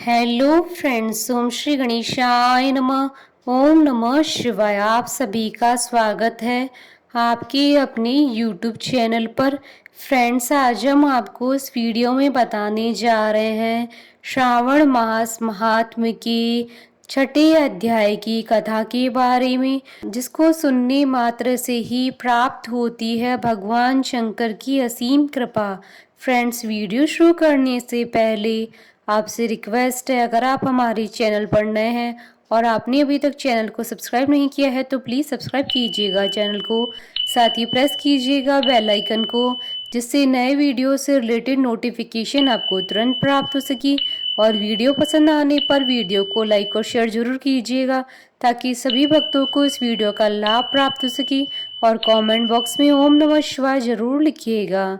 Hello friends, ओम श्री गणेशाय नमः। ओम नमः शिवाय। आप सभी का स्वागत है आपके अपने यूट्यूब चैनल पर। फ्रेंड्स, आज हम आपको इस वीडियो में बताने जा रहे हैं श्रावण मास महात्म्य के छठे अध्याय की कथा के बारे में, जिसको सुनने मात्र से ही प्राप्त होती है भगवान शंकर की असीम कृपा। फ्रेंड्स, वीडियो शुरू करने से पहले आपसे रिक्वेस्ट है, अगर आप हमारे चैनल पर नए हैं और आपने अभी तक चैनल को सब्सक्राइब नहीं किया है तो प्लीज़ सब्सक्राइब कीजिएगा चैनल को। साथ ही प्रेस कीजिएगा बेल आइकन को, जिससे नए वीडियो से रिलेटेड नोटिफिकेशन आपको तुरंत प्राप्त हो सके। और वीडियो पसंद आने पर वीडियो को लाइक और शेयर जरूर कीजिएगा, ताकि सभी भक्तों को इस वीडियो का लाभ प्राप्त हो सके। और कमेंट बॉक्स में ओम नमः शिवाय जरूर लिखिएगा।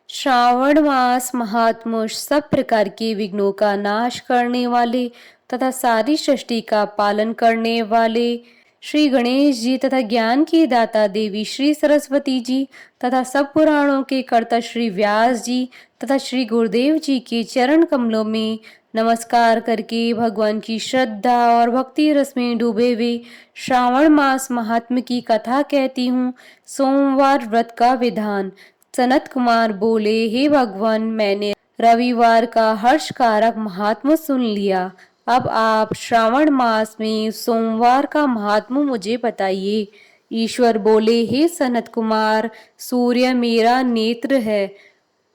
श्रावण मास महात्म्य सब प्रकार के विघ्नों का नाश करने वाले तथा सारी सृष्टि का पालन करने वाले श्री गणेश जी तथा ज्ञान की दाता देवी श्री सरस्वती जी तथा सब पुराणों के कर्ता श्री व्यास जी तथा श्री गुरुदेव जी के चरण कमलों में नमस्कार करके भगवान की श्रद्धा और भक्ति रस में डूबे हुए श्रावण मास महात्म्य की कथा कहती हूँ। सोमवार व्रत का विधान। सनत कुमार बोले, हे भगवान, मैंने रविवार का हर्षकारक महात्म्य सुन लिया। अब आप श्रावण मास में सोमवार का महात्म्य मुझे बताइए। ईश्वर बोले, हे सनत कुमार, सूर्य मेरा नेत्र है,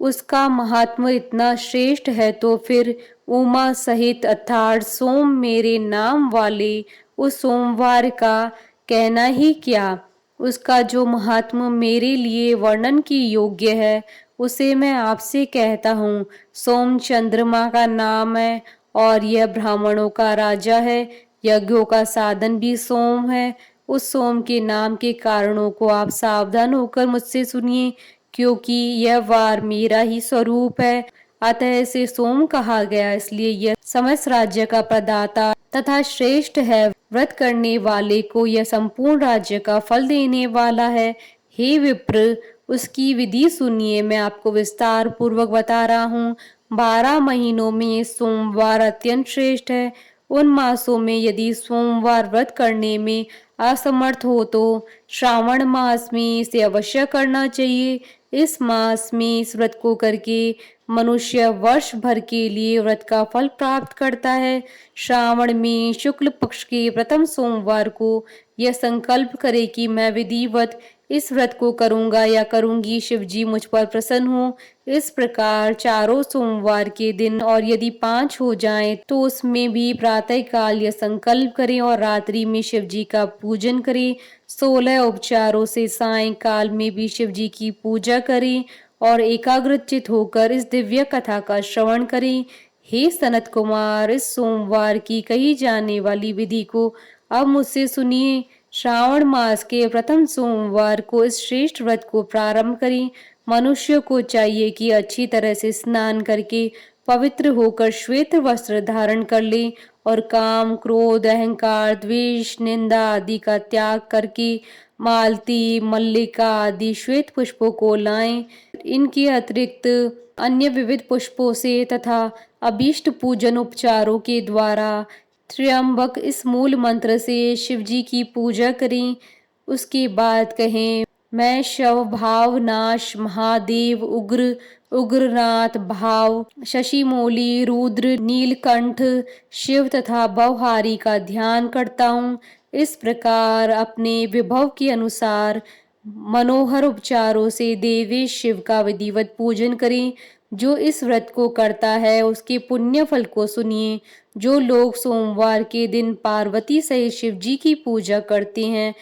उसका महात्म्य इतना श्रेष्ठ है तो फिर उमा सहित अर्थात सोम मेरे नाम वाले उस सोमवार का कहना ही क्या। उसका जो महात्म्य मेरे लिए वर्णन की योग्य है उसे मैं आपसे कहता हूँ। सोम चंद्रमा का नाम है और यह ब्राह्मणों का राजा है। यज्ञों का साधन भी सोम है। उस सोम के नाम के कारणों को आप सावधान होकर मुझसे सुनिए, क्योंकि यह वार मेरा ही स्वरूप है। अतः इसे सोम कहा गया, इसलिए यह समस्त राज्य का प्रदाता तथा श्रेष्ठ है। व्रत करने वाले को यह संपूर्ण राज्य का फल देने वाला है। हे विप्र, उसकी विधि सुनिए, मैं आपको विस्तार पूर्वक बता रहा हूँ। 12 महीनों में सोमवार अत्यंत श्रेष्ठ है। उन मासों में यदि सोमवार व्रत करने में असमर्थ हो तो श्रावण मास में इसे अवश्य करना चाहिए। इस मास में इस व्रत को करके मनुष्य वर्ष भर के लिए व्रत का फल प्राप्त करता है। श्रावण में शुक्ल पक्ष के प्रथम सोमवार को यह संकल्प करे कि मैं विधिवत इस व्रत को करूंगा या करूंगी, शिव जी मुझ पर प्रसन्न हो। इस प्रकार चारों सोमवार के दिन, और यदि 5 हो जाएं तो उसमें भी प्रातः काल यह संकल्प करें और रात्रि में शिव जी का पूजन करें। 16 उपचारों से सायंकाल में भी शिव जी की पूजा करें और एकाग्रचित होकर इस दिव्य कथा का श्रवण करें। हे सनत कुमार, इस सोमवार की कही जाने वाली विधि को अब मुझसे सुनिए। श्रावण मास के प्रथम सोमवार को इस श्रेष्ठ व्रत को प्रारंभ करें। मनुष्य को चाहिए कि अच्छी तरह से स्नान करके पवित्र होकर श्वेत वस्त्र धारण कर ले और काम, क्रोध, अहंकार, द्वेष, निंदा आदि का त्याग करके मालती, मल्लिका आदि श्वेत पुष्पों को लाएं। इनके अतिरिक्त अन्य विविध पुष्पों से तथा अभीष्ट पूजन उपचारों के द्वारा त्र्यंबक इस मूल मंत्र से शिव जी की पूजा करें। उसके बाद कहें, मैं शव भाव नाश महादेव उग्र उग्रनाथ भाव शशिमौली रुद्र नीलकंठ शिव तथा भवहारी का ध्यान करता हूँ। इस प्रकार अपने विभव के अनुसार मनोहर उपचारों से देवेश शिव का विधिवत पूजन करें। जो इस व्रत को करता है उसके पुण्य फल को सुनिए। जो लोग सोमवार के दिन पार्वती सहित शिव जी की पूजा करते हैं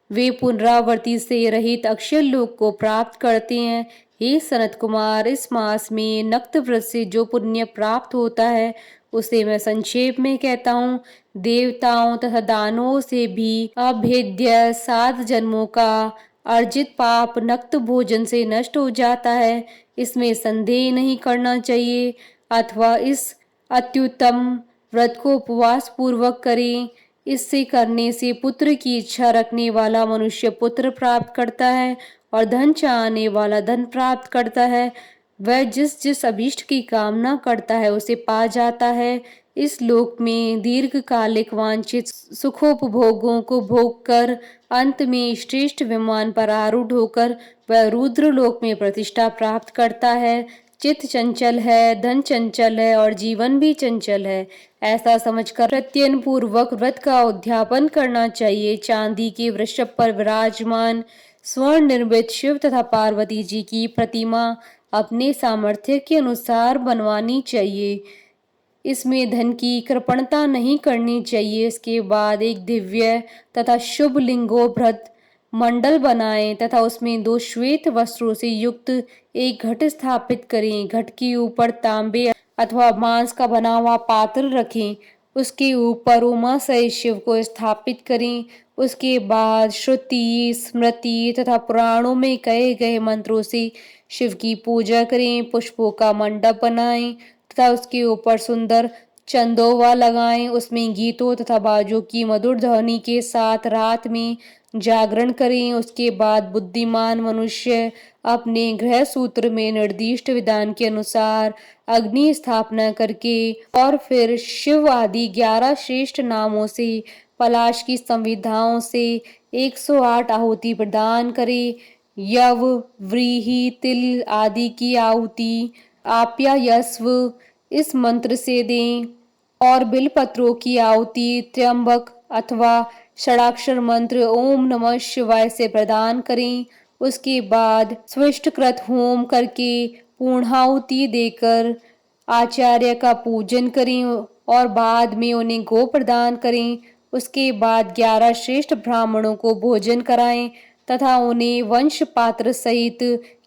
वे पुनरावृत्ति से रहित अक्षय लोक को प्राप्त करते हैं। हे सनत कुमार, इस मास में नक्त व्रत से जो पुण्य प्राप्त होता है उसे मैं संक्षेप में कहता हूँ। देवताओं तथा दानवों से भी अभेद्य 7 जन्मों का अर्जित पाप नक्त भोजन से नष्ट हो जाता है, इसमें संदेह नहीं करना चाहिए। अथवा इस अत्युत्तम व्रत को उपवास पूर्वक करें। इससे करने से पुत्र की इच्छा रखने वाला मनुष्य पुत्र प्राप्त करता है और धन चाहने वाला धन प्राप्त करता है। वह जिस जिस अभीष्ट की कामना करता है उसे पा जाता है। इस लोक में दीर्घकालिक वांछित सुखोपभोगों को भोग कर अंत में श्रेष्ठ विमान पर आरूढ़ होकर वह रुद्र लोक में प्रतिष्ठा प्राप्त करता है। चित्त चंचल है, धन चंचल है और जीवन भी चंचल है, ऐसा समझकर प्रत्ययन पूर्वक व्रत का उद्यापन करना चाहिए। चांदी के वृषभ पर विराजमान स्वर्ण निर्मित शिव तथा पार्वती जी की प्रतिमा अपने सामर्थ्य के अनुसार बनवानी चाहिए। इसमें धन की कृपणता नहीं करनी चाहिए। इसके बाद एक दिव्य तथा शुभ लिंगोभृत मंडल बनाएं तथा उसमें 2 श्वेत वस्त्रों से युक्त एक घट स्थापित करें। घट के ऊपर तांबे अथवा मांस का बना हुआ पात्र रखें। उसके ऊपर उमा सहित शिव को स्थापित करें। उसके बाद श्रुति, स्मृति तथा पुराणों में कहे गए मंत्रों से शिव की पूजा करें। पुष्पों का मंडप बनाएं तथा उसके ऊपर सुंदर चंदोवा लगाएं। उसमें गीतों तथा बाजों की मधुर ध्वनि के साथ रात में जागरण करें। उसके बाद बुद्धिमान मनुष्य अपने गृह सूत्र में निर्दिष्ट विधान के अनुसार अग्नि स्थापना करके और फिर शिव आदि 11 श्रेष्ठ नामों से पलाश की संविधाओं से 108 आहुति प्रदान करे। यव, व्रीहि, तिल आदि की आहुति आप्यायस्व इस मंत्र से दें और बिलपत्रों की आहुति त्र्यंबक अथवा षडाक्षर मंत्र ओम नमः शिवाय से प्रदान करें। उसके बाद स्विष्टकृत होम करके पूर्णाहुति देकर आचार्य का पूजन करें और बाद में उन्हें गो प्रदान करें। उसके बाद 11 श्रेष्ठ ब्राह्मणों को भोजन कराएं तथा उन्हें वंश पात्र सहित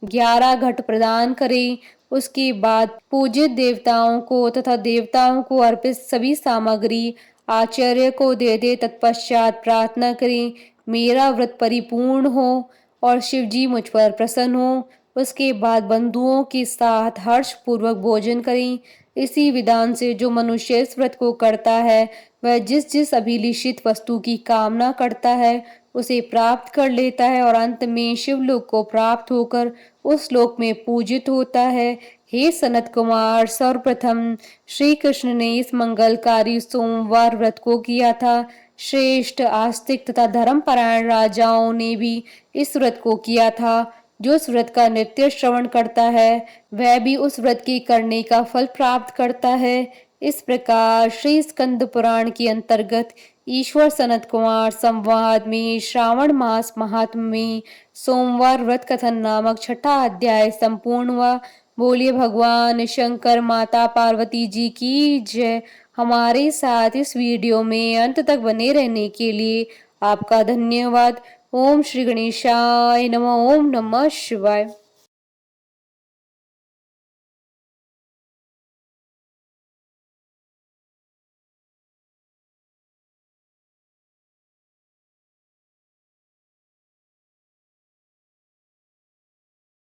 11 घट प्रदान करें। उसके बाद पूजित देवताओं को तथा देवताओं को अर्पित सभी सामग्री आचार्य को दे दे। तत्पश्चात प्रार्थना करें मेरा व्रत परिपूर्ण हो और शिव जी मुझ पर प्रसन्न हो। उसके बाद बंधुओं के साथ हर्ष पूर्वक भोजन करें। इसी विधान से जो मनुष्य इस व्रत को करता है वह जिस जिस अभिलिषित वस्तु की कामना करता है उसे प्राप्त कर लेता है और अंत में शिवलोक को प्राप्त होकर उस लोक में पूजित होता है। हे सनत कुमार, सर्वप्रथम श्री कृष्ण ने इस मंगलकारी सोमवार व्रत को किया था। श्रेष्ठ आस्तिक तथा धर्मपरायण राजाओं ने भी इस व्रत को किया था। जो इस व्रत का नित्य श्रवण करता है वह भी उस व्रत के करने का फल प्राप्त करता है। इस प्रकार श्री स्कंद पुराण के अंतर्गत ईश्वर सनत कुमार संवाद में श्रावण मास महात्म्य में सोमवार व्रत कथन नामक 6ठा अध्याय संपूर्ण हुआ। बोलिए भगवान शंकर माता पार्वती जी की जय। हमारे साथ इस वीडियो में अंत तक बने रहने के लिए आपका धन्यवाद। ओम श्री गणेशाय नमः। ओम नमः शिवाय।